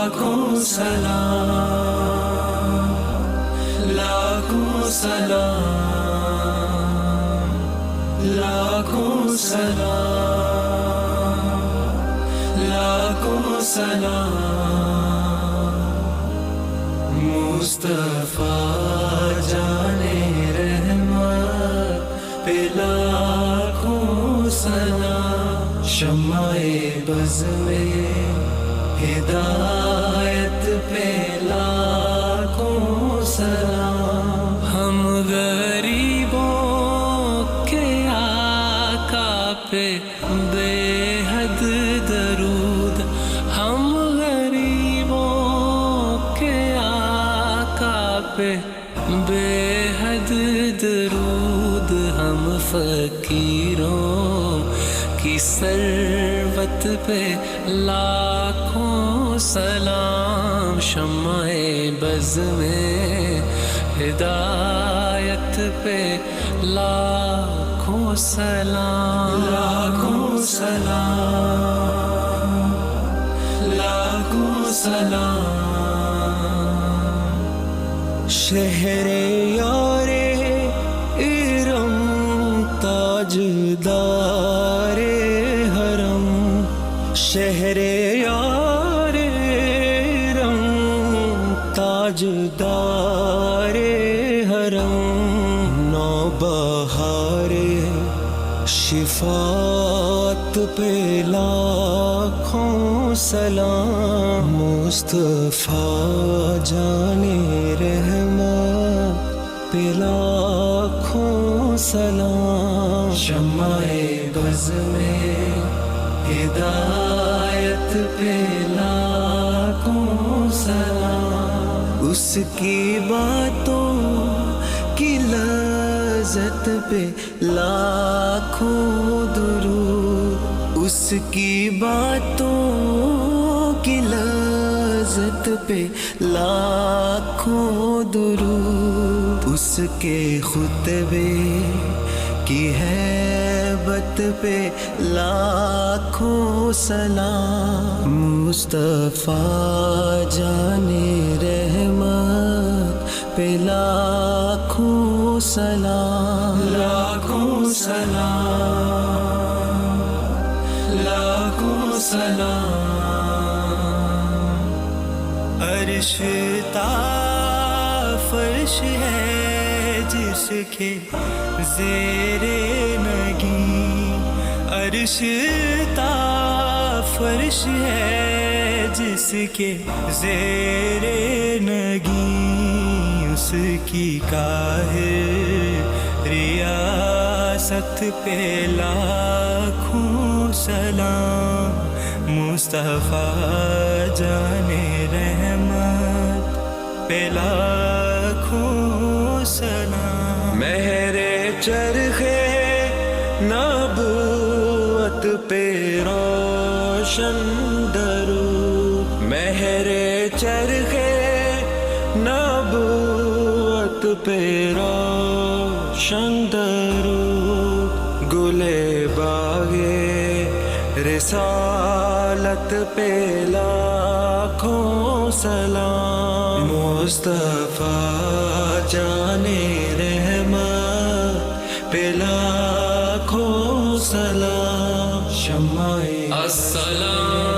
لاکھوں سلام، لاکھوں سلام، لاکھوں سلام، لاکھوں سلام، مصطفیٰ جانے رحمت پہ لاکھوں سلام، شمع بز میں ہدایت پہ لاکھوں سلام، ہم غریبوں کے آقا پہ بے حد درود، ہم غریبوں کے آقا پہ بے حد درود، ہم فقیروں کی ثروت پہ لاکھوں سلام، شمع بز میں ہدایت پہ لاکھوں سلام، لاکھوں سلام، لاکھوں سلام، شہر یار ارم تاجدار حرم، شہر یار ارم تاجدار حرم، نوبہار شفاعت پہ لاکھوں سلام، مصطفیٰ جانے رحمت پہ لاکھوں سلام، شمع بز میں ہدایت پہ لاکھوں سلام، اس کی باتوں کی لذت پہ لاکھوں درود، اس کی باتوں کی لذت پہ لاکھوں درود، اس کے خطبے کی ہیبت پہ لاکھوں سلام، مصطفیٰ جانے رحمت پہ لاکھوں سلام، لاکھوں سلام، لاکھوں سلام، عرش تا فرش ہے جس کے زیر نگیں، عرش تا فرش ہے جس کے زیر نگیں، اس کی قاہر ریاست پہ لاکھوں سلام، مصطفیٰ جانے رحمت پہ لاکھوں سلام، مہر چرخے نبوت پہ روشن درود، مہر چرخے نبوت پہ روشن درود، گلے باغے رسالت پہ لاکھوں سلام، مصطفیٰ جانے رحمت پہ لاکھوں سلام، شمع السلام